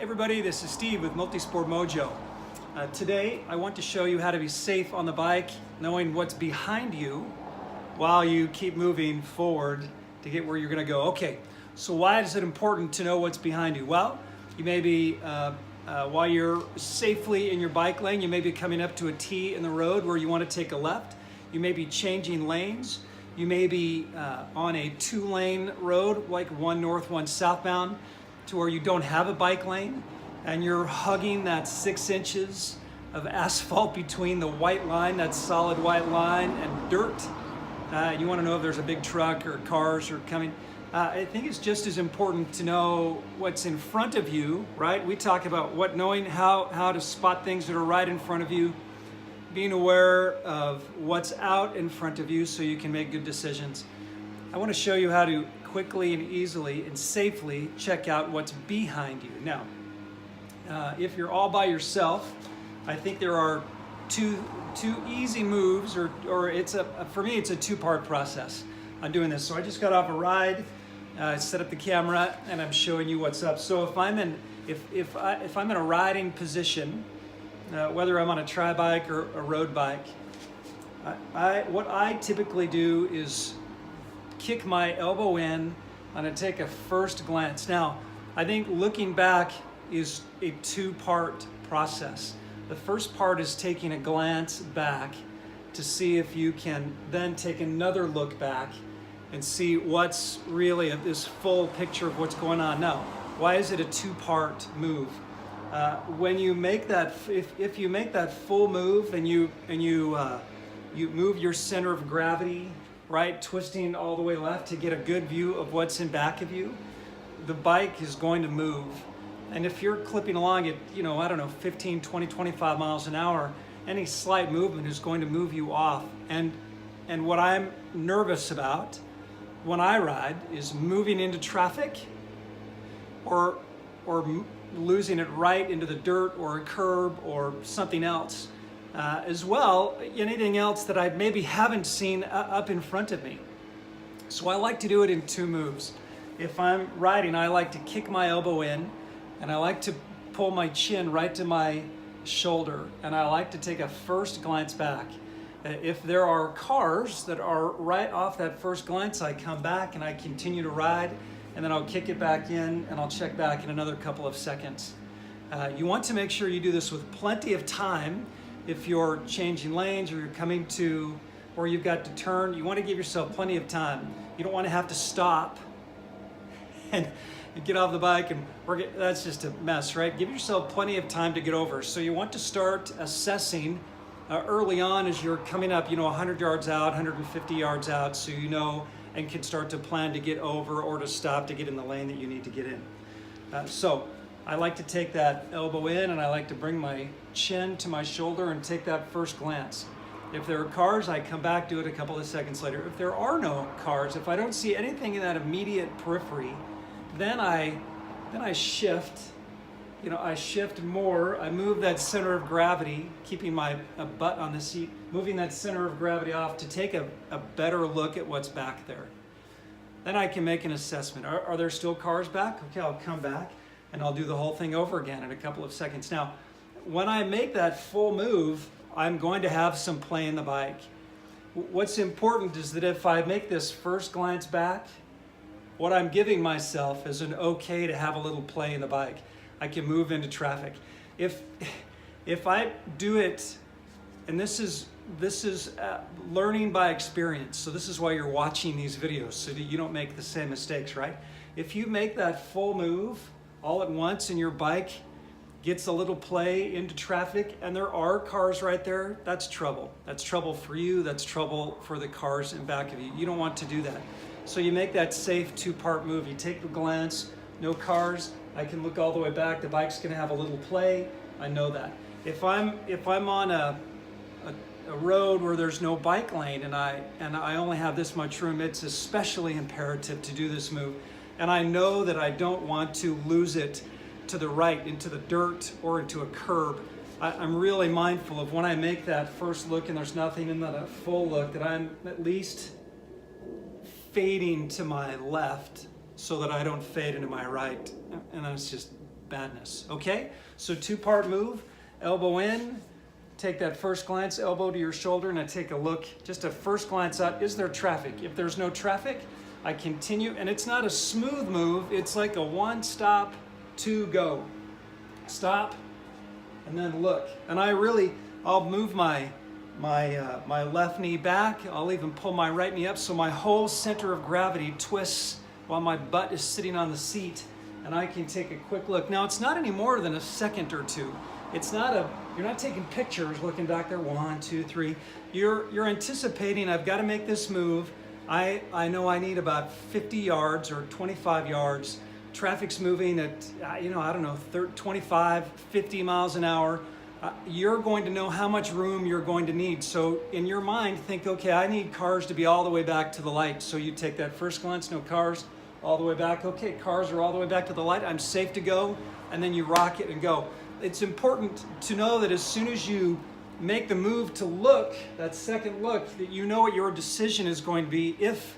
Hey everybody, this is Steve with MultiSport Mojo. Today I want to show you how to be safe on the bike, knowing what's behind you while you keep moving forward to get where you're going to go. Okay, so why is it important to know what's behind you? Well, you may be, while you're safely in your bike lane, you may be coming up to a T in the road where you want to take a left. You may be changing lanes. You may be on a two-lane road, like one north, one southbound, to where you don't have a bike lane, and you're hugging that 6 inches of asphalt between the white line, that solid white line, and dirt. You want to know if there's a big truck or cars are coming. I think it's just as important to know what's in front of you, right? We talk about knowing how to spot things that are right in front of you, being aware of what's out in front of you so you can make good decisions. I want to show you how to quickly and easily and safely check out what's behind you. Now, if you're all by yourself, I think there are two easy moves, or for me it's a two-part process on doing this. So I just got off a ride, set up the camera, and I'm showing you what's up. So if I'm in a riding position, whether I'm on a tri-bike or a road bike, what I typically do is kick my elbow in and I take a first glance. Now, I think looking back is a two-part process. The first part is taking a glance back to see if you can then take another look back and see what's really this full picture of what's going on. Now, why is it a two-part move? When you make that, if you make that full move and you move your center of gravity, right, twisting all the way left to get a good view of what's in back of you, the bike is going to move. And if you're clipping along at, I don't know, 15, 20, 25 miles an hour, any slight movement is going to move you off. And what I'm nervous about when I ride is moving into traffic or losing it right into the dirt or a curb or something else. As well, anything else that I maybe haven't seen up in front of me. So I like to do it in two moves. If I'm riding, I like to kick my elbow in, and I like to pull my chin right to my shoulder, and I like to take a first glance back. If there are cars that are right off that first glance, I come back and I continue to ride, and then I'll kick it back in and I'll check back in another couple of seconds. You want to make sure you do this with plenty of time. If you're changing lanes or you're coming to, or you've got to turn, you want to give yourself plenty of time. You don't want to have to stop and get off the bike and work. That's just a mess, right? Give yourself plenty of time to get over. So you want to start assessing early on as you're coming up, 100 yards out, 150 yards out, so you know and can start to plan to get over or to stop to get in the lane that you need to get in. So I like to take that elbow in and I like to bring my chin to my shoulder and take that first glance. If there are cars, I come back, do it a couple of seconds later. If there are no cars, if I don't see anything in that immediate periphery, then I shift. I shift more. I move that center of gravity, keeping my butt on the seat, moving that center of gravity off to take a better look at what's back there. Then I can make an assessment. Are there still cars back? Okay, I'll come back and I'll do the whole thing over again in a couple of seconds. Now, when I make that full move, I'm going to have some play in the bike. What's important is that if I make this first glance back, what I'm giving myself is an okay to have a little play in the bike. I can move into traffic. If I do it, and this is learning by experience, so this is why you're watching these videos, so that you don't make the same mistakes, right? If you make that full move all at once and your bike gets a little play into traffic and there are cars right there, that's trouble. That's trouble for you, that's trouble for the cars in back of you. You don't want to do that. So you make that safe two-part move. You take the glance, no cars, I can look all the way back, the bike's gonna have a little play, I know that. If I'm on a road where there's no bike lane and I only have this much room, it's especially imperative to do this move. And I know that I don't want to lose it to the right, into the dirt or into a curb. I'm really mindful of when I make that first look and there's nothing in that full look, that I'm at least fading to my left so that I don't fade into my right. And that's just badness. Okay, so two-part move, elbow in, take that first glance, elbow to your shoulder, and I take a look, just a first glance out. Is there traffic? If there's no traffic, I continue, and it's not a smooth move. It's like a one stop, two go. Stop, and then look. And I'll move my left knee back. I'll even pull my right knee up so my whole center of gravity twists while my butt is sitting on the seat, and I can take a quick look. Now, it's not any more than a second or two. You're not taking pictures looking back there, 1, 2, 3. You're anticipating, I've got to make this move. I know I need about 50 yards or 25 yards. Traffic's moving at, 25, 50 miles an hour. You're going to know how much room you're going to need. So in your mind, think, okay, I need cars to be all the way back to the light. So you take that first glance, no cars, all the way back. Okay, cars are all the way back to the light. I'm safe to go. And then you rock it and go. It's important to know that as soon as you make the move to look, that second look, that you know what your decision is going to be if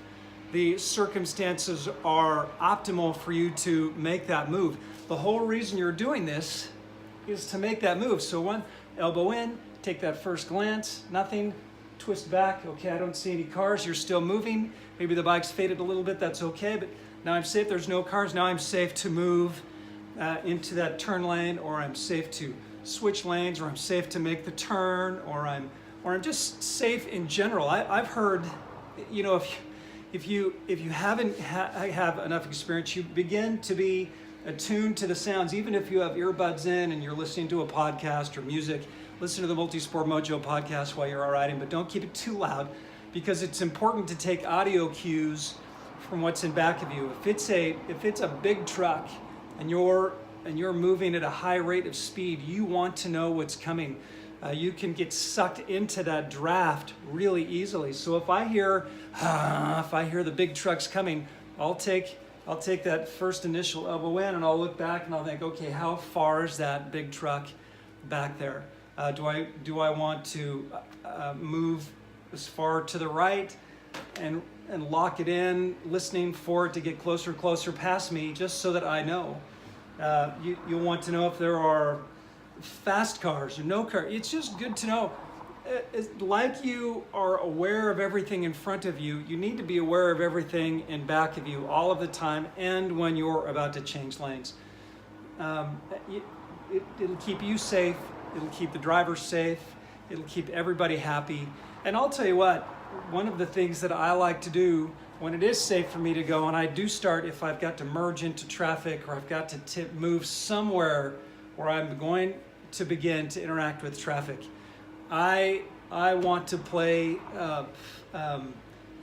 the circumstances are optimal for you to make that move. The whole reason you're doing this is to make that move. So one, elbow in, take that first glance, nothing, twist back, okay, I don't see any cars, you're still moving. Maybe the bike's faded a little bit, that's okay, but now I'm safe, there's no cars, now I'm safe to move into that turn lane, or I'm safe to switch lanes, or I'm safe to make the turn, or I'm just safe in general. I've heard, if you haven't have enough experience, you begin to be attuned to the sounds. Even if you have earbuds in and you're listening to a podcast or music, listen to the MultiSport Mojo podcast while you're riding, but don't keep it too loud, because it's important to take audio cues from what's in back of you. If it's a big truck and you're moving at a high rate of speed, you want to know what's coming. You can get sucked into that draft really easily. So if I hear the big trucks coming, I'll take that first initial elbow in and I'll look back and I'll think, okay, how far is that big truck back there? Do I want to move as far to the right and lock it in, listening for it to get closer and closer past me, just so that I know? You'll want to know if there are fast cars or no car. It's just good to know. Like you are aware of everything in front of you, you need to be aware of everything in back of you all of the time, and when you're about to change lanes. It'll keep you safe, it'll keep the driver safe, it'll keep everybody happy. And I'll tell you what, one of the things that I like to do when it is safe for me to go, and I do start if I've got to merge into traffic or I've got to move somewhere where I'm going to begin to interact with traffic, I want to play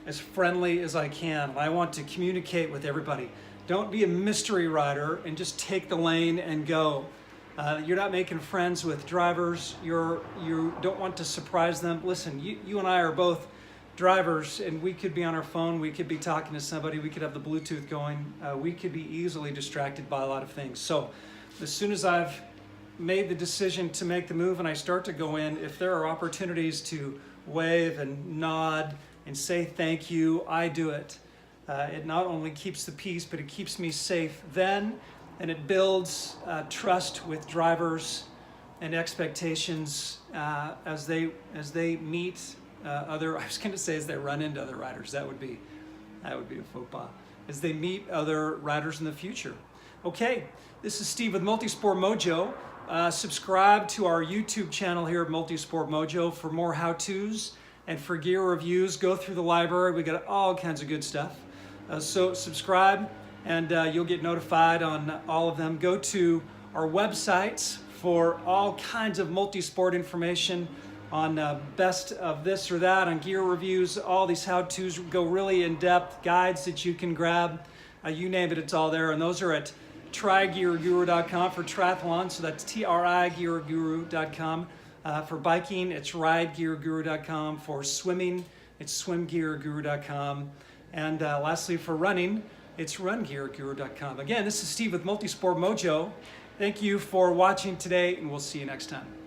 as friendly as I can. I want to communicate with everybody. Don't be a mystery rider and just take the lane and go. You're not making friends with drivers. You don't want to surprise them. Listen, you and I are both drivers, and we could be on our phone, we could be talking to somebody, we could have the Bluetooth going, we could be easily distracted by a lot of things. So as soon as I've made the decision to make the move and I start to go in, if there are opportunities to wave and nod and say thank you, I do it. It not only keeps the peace, but it keeps me safe then, and it builds trust with drivers and expectations as they meet I was going to say as they run into other riders. That would be a faux pas. As they meet other riders in the future. Okay, this is Steve with MultiSport Mojo. Subscribe to our YouTube channel here at MultiSport Mojo for more how-tos and for gear reviews. Go through the library. We got all kinds of good stuff. So subscribe and you'll get notified on all of them. Go to our websites for all kinds of multi-sport information on best of this or that, on gear reviews. All these how-tos go really in-depth, guides that you can grab. You name it, it's all there. And those are at trigearguru.com for triathlon, so that's trigearguru.com. For biking, it's ridegearguru.com. For swimming, it's swimgearguru.com. And lastly, for running, it's rungearguru.com. Again, this is Steve with MultiSport Mojo. Thank you for watching today, and we'll see you next time.